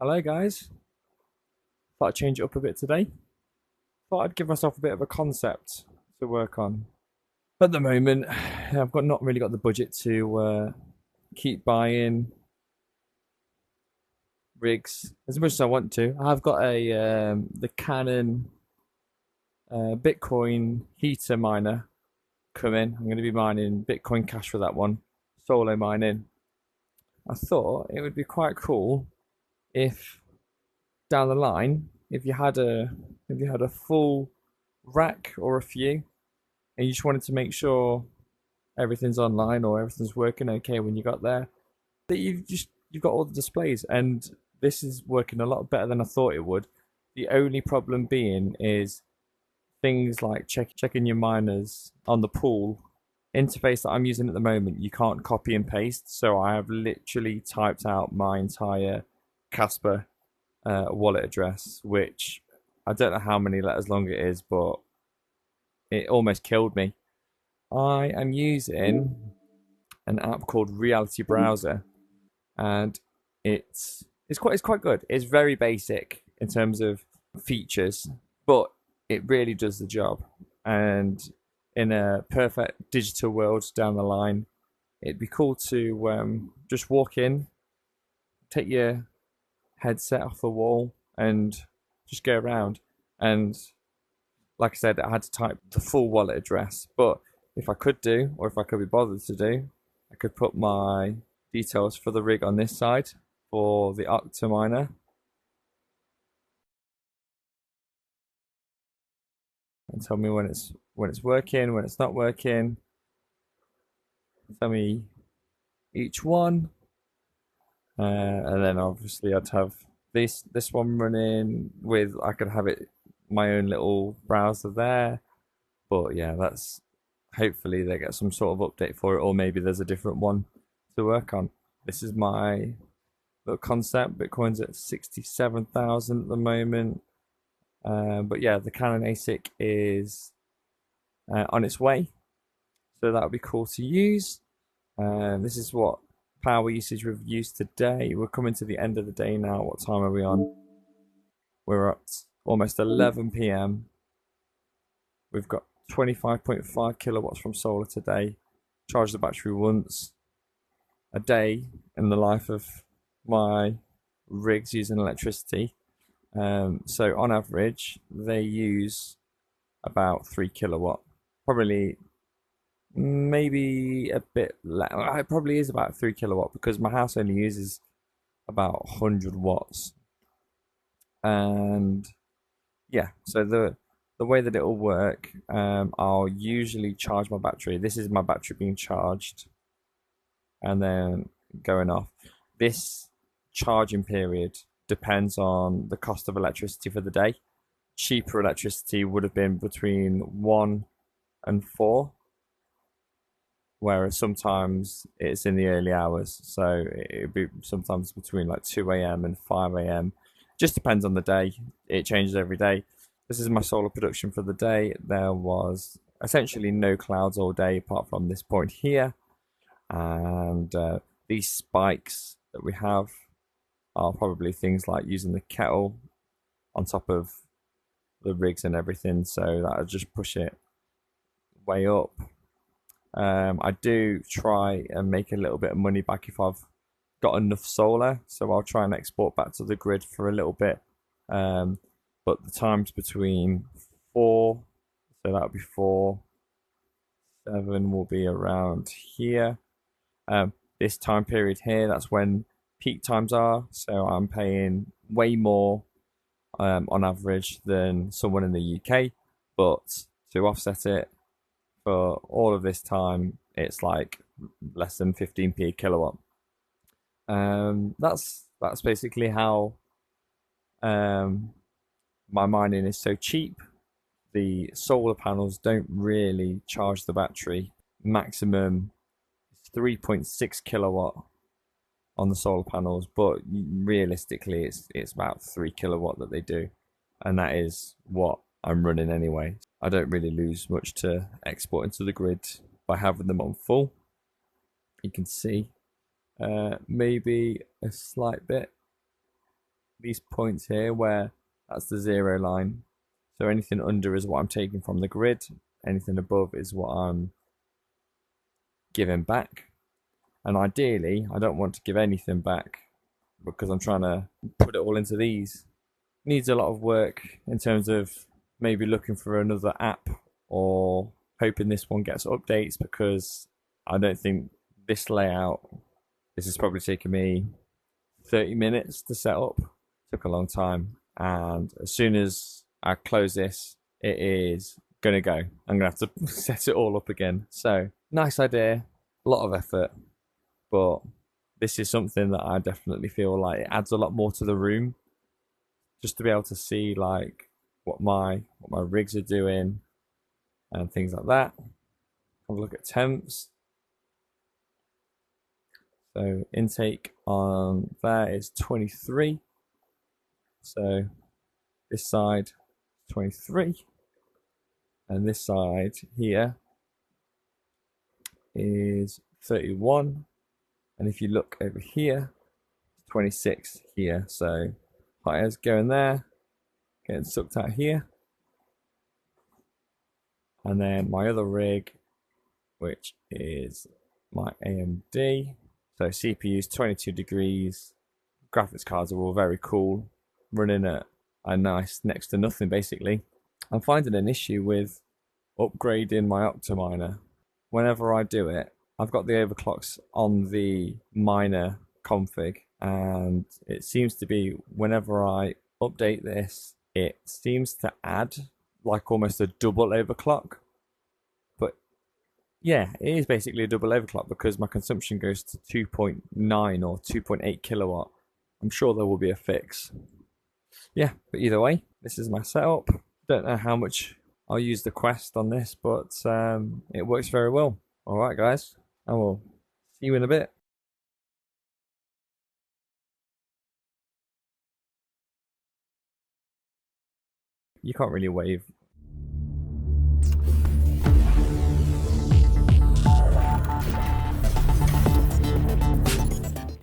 Hello guys, thought I'd change it up a bit today. Thought I'd give myself a bit of a concept to work on. At the moment, I've not really got the budget to keep buying rigs as much as I want to. I've got the Canon Bitcoin heater miner coming. I'm going to be mining Bitcoin Cash for that one, solo mining. I thought it would be quite cool if down the line, if you had a full rack or a few, and you just wanted to make sure everything's online or everything's working okay when you got there, that you've got all the displays, and this is working a lot better than I thought it would. The only problem being is things like checking your miners on the pool interface that I'm using at the moment. You can't copy and paste, so I have literally typed out my entire Casper wallet address, which I don't know how many letters long it is, but it almost killed me. I am using an app called Reality Browser, and it's quite good. It's very basic in terms of features, but it really does the job. And in a perfect digital world down the line, it'd be cool to just walk in, take your headset off the wall, and just go around. And like I said, I had to type the full wallet address, but if I could do, or if I could be bothered to do, I could put my details for the rig on this side for the Octominer, and tell me when it's working, when it's not working. Tell me each one, and then obviously I'd have this one running with, I could have it my own little browser there. But yeah, that's, hopefully they get some sort of update for it, or maybe there's a different one to work on. This is my little concept. Bitcoin's at 67,000 at the moment. But yeah, the Canon ASIC is on its way, so that would be cool to use. This is what power usage we've used today. We're coming to the end of the day now. What time are we on? We're at almost 11 p.m. We've got 25.5 kilowatts from solar today. Charge the battery once a day in the life of my rigs using electricity. So on average, they use about 3 kilowatt. Probably, maybe a bit less. It probably is about 3 kilowatt because my house only uses about 100 watts. And yeah, so the way that it will work, I'll usually charge my battery. This is my battery being charged and then going off. This charging period depends on the cost of electricity for the day. Cheaper electricity would have been between 1 and 4, whereas sometimes it's in the early hours. So it'd be sometimes between like 2 a.m. and 5 a.m. Just depends on the day. It changes every day. This is my solar production for the day. There was essentially no clouds all day apart from this point here. And these spikes that we have are probably things like using the kettle on top of the rigs and everything. So that'll just push it way up. I do try and make a little bit of money back if I've got enough solar. So I'll try and export back to the grid for a little bit. But the times between 4, so that'll be 4, 7 will be around here. This time period here, that's when peak times are. So I'm paying way more on average than someone in the UK. But to offset it, for all of this time, it's like less than 15p a kilowatt. That's basically how my mining is so cheap. The solar panels don't really charge the battery. Maximum is 3.6 kilowatt on the solar panels, but realistically it's about 3 kilowatt that they do, and that is what I'm running anyway. I don't really lose much to export into the grid by having them on full. You can see maybe a slight bit, these points here where that's the 0 line, so anything under is what I'm taking from the grid, anything above is what I'm giving back. And ideally I don't want to give anything back because I'm trying to put it all into these. Needs a lot of work in terms of maybe looking for another app or hoping this one gets updates, because I don't think this layout, this is probably taking me 30 minutes to set up. Took a long time, and as soon as I close this, it is gonna go. I'm gonna have to set it all up again. So nice idea, a lot of effort, but this is something that I definitely feel like it adds a lot more to the room, just to be able to see like what my rigs are doing and things like that. Have a look at temps. So intake on there is 23. So this side 23, and this side here is 31. And if you look over here, 26 here. So hot air's going there, getting sucked out here. And then my other rig, which is my AMD. So CPU's 22 degrees. Graphics cards are all very cool, running at a nice next to nothing basically. I'm finding an issue with upgrading my Optiminer. Whenever I do it, I've got the overclocks on the miner config, and it seems to be whenever I update this, it seems to add like almost a double overclock. But yeah, it is basically a double overclock because my consumption goes to 2.9 or 2.8 kilowatt. I'm sure there will be a fix. Yeah, but either way, this is my setup. Don't know how much I'll use the Quest on this, but it works very well. Alright guys, I will see you in a bit. You can't really wave